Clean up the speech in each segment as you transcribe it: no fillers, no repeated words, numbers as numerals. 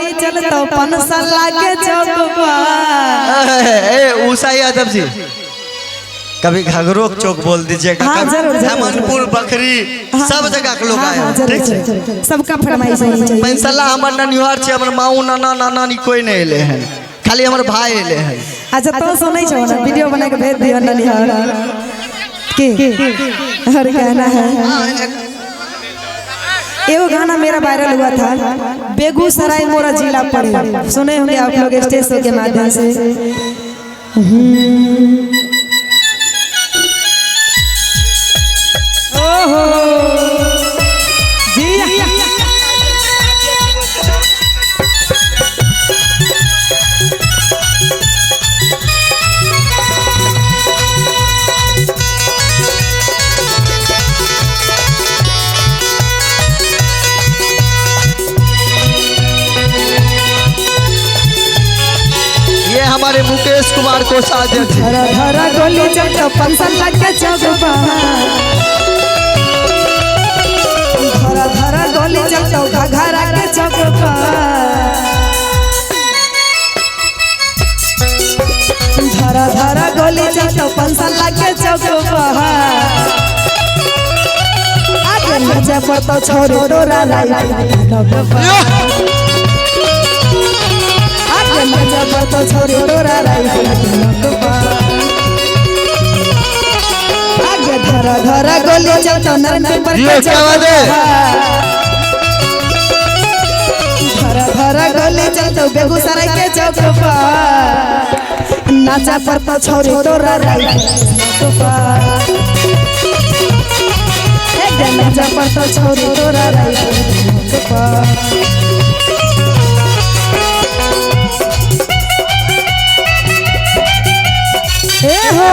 गोली चलतो पनसला के चौकवा। उषा यादव जी कभी घाघरों चौक बोल दीजिएगा। हाँ, हेमंतपुर बखरी सब जगह के लोग आए हैं। ठीक है, सबका फरमाइश है। पेंसला हमर ननिहार छे, हमर माऊ नाना नाना कोई नहीं एले हैं, खाली हमर भाई एले हैं। अच्छा तो सुनै छौ ना, वीडियो बना के भेज दियो ननिहार के हर गाना है। एगो गाना मेरा वायरल हुआ था, बेगूसराय मोरा जिला पड़े, सुने होंगे आप लोग स्टेज शो के माध्यम से। ये हमारे मुकेश कुमार को साथ धरा धरा गोली चलतो पनसला के चौकवा। धरा धरा गोली चलतो घघरा के चौकवा। धरा धरा गोली चलतो पनसला के चौकवा। आगे नजर पड़तो छोरी तोरा राई तो छोरी तोरा आगे धरा धरा गोली चलतो नरन पर धरा धरा गोली चलतो बेगूसराय के चौकवा। नाचा पर तो छोरी तोरा नाचा पर तो छोरी तोरा हो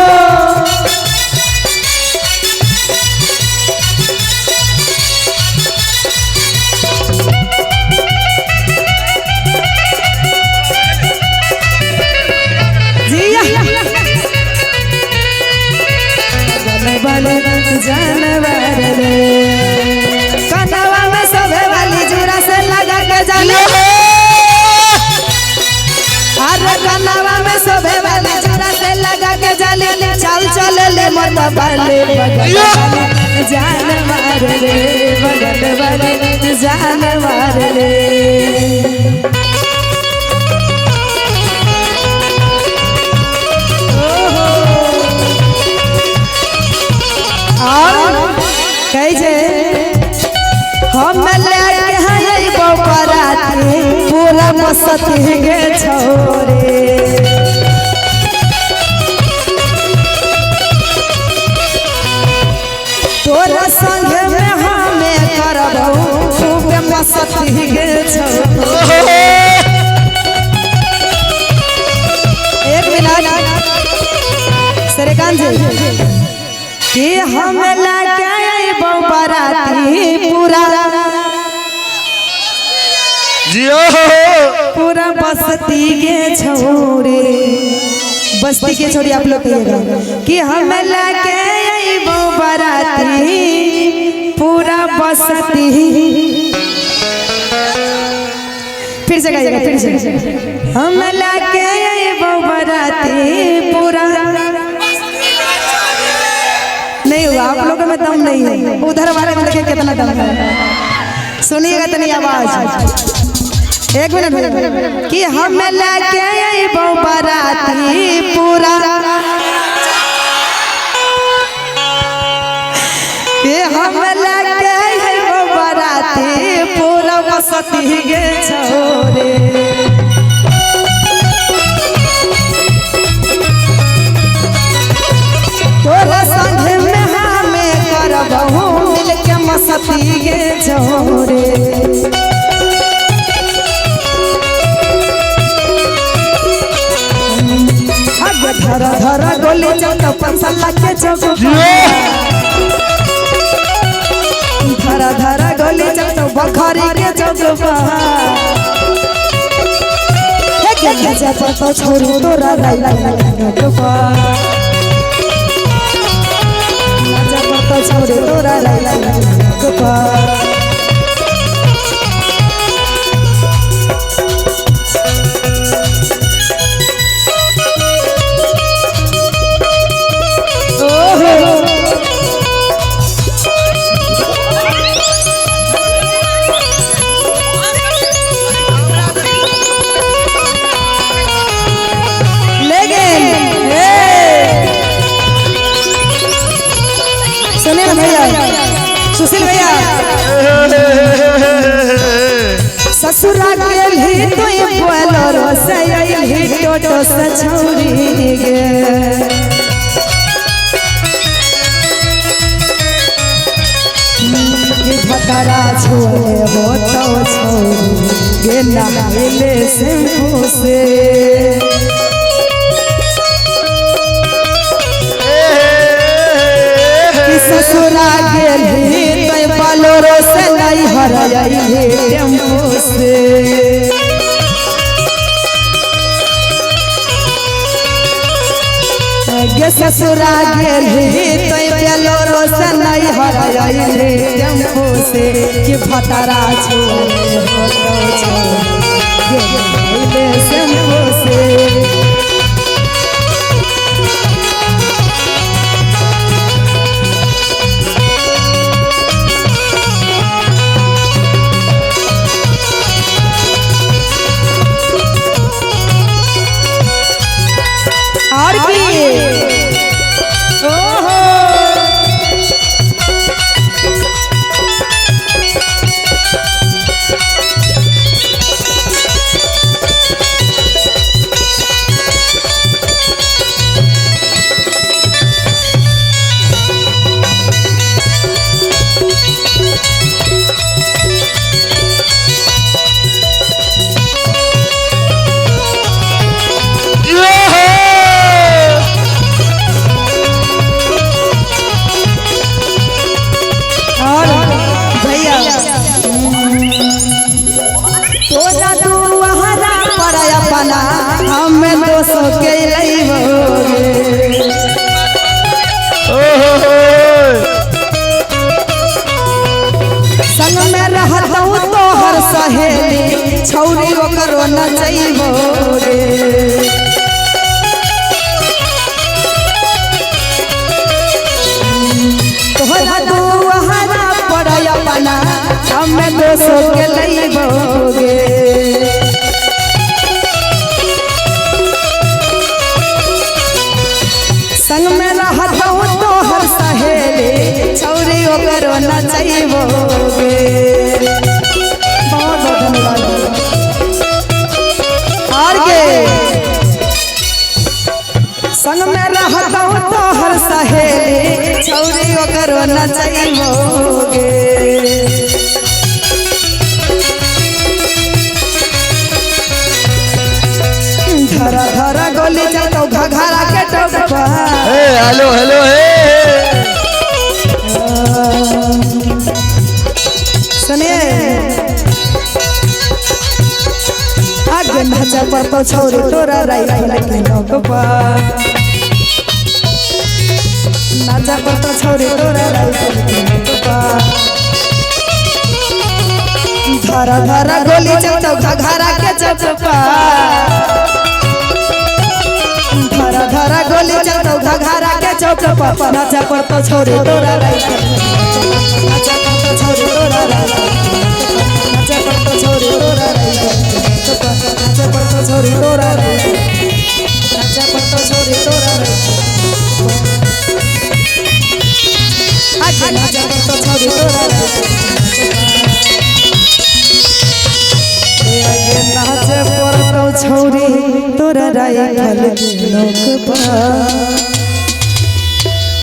जानवर रे कनवा में सोभे वाली जुरा से लगा के जाले। अरे कनवा में सोभे वाली जुरा से लगा के जाले। चल चल ले मत बाले जानवर रे बगल वाले जानवर रे। कैसे हम लेके हैं बराती पूरा मस्ती गे छोरे। तोरा संग में हमें करबो खूब मस्ती गे छोरे। एक मिनट श्रीकांत जी कि हम लेके बराती पूरा बस्ती के छोरे। बस्ती के छोरी आप लोग कहिएगा कि हम लेके बराती पूरा बस्ती। फिर से कहिएगा, फिर से हम लेके बराती पूरा। नहीं हुआ, आप लोगों में दम नहीं है, उधर वाले में देखिए कितना दम है। सुनिएगा तनी आवाज, एक मिनट कि हम लेके बराती पूरा। कि हम लेके बराती पूरा बस्ती गे छोरे। तोरा संग में हमें करबहु मिल के मस्ती गे छोरे। आगे धरा धरा गोली चलतो पनसला के चौकवा। धरा धरा गोली चलतो बखरी के चौकवा। नजर पड़तो छोरी तोरा छोरे तोरा ससुरा गेल ही तो बोलो से आइल टोटो से छौरी गे भतरा छोड़े हो तो छौरी गे नहाइले शैम्पू से ससुरा गेल ही तो बोलेरो से नहीं हराइले टेम्पो से गे ससुरा गेल ही तो बोलेरो से नहीं हराइले टेम्पो से कि भतरा छोड़े हो तो छौरी गे नहाइले शैम्पू से और ओहो हमें दोस्तों के संग में रहता हूँ तो हर सहेली छौरी ओकरो न चाहिए रे तोहरा दुआरा पड़य अपना हमें दोस्तों के लइबोगे संग में रहता हूँ तो हर सहेली छौरी ओकरो न चाहिए बहुत धन्यवाद और के संग में रहता हूँ तो हर सहेली छौरी ओकरो न चाहिए धरा धरा गोली जातो घघरा के टोपा हेलो हेलो सुनिए आगे नाचा पर तो छौरी तोरा राइफल के नोकपा नाचा पर तो छौरी तोरा राइफल के नोकपा धरा धरा गोली जातो घघरा के चपपा धरा धरा गोली जातो घघरा के चौक नाचा पर तो छौरी तोरा राइफल नाचा पर तो छौरी तोरा राइफल नाचा पर तो छौरी तोरा राइफल नाचा पर तो छौरी तोरा राइफल नाचा पर तो छौरी तोरा राइफल आज नाचा पर तो छौरी तोरा राइफल नाचे पर तो छौरी तोरा राइफल नोक पर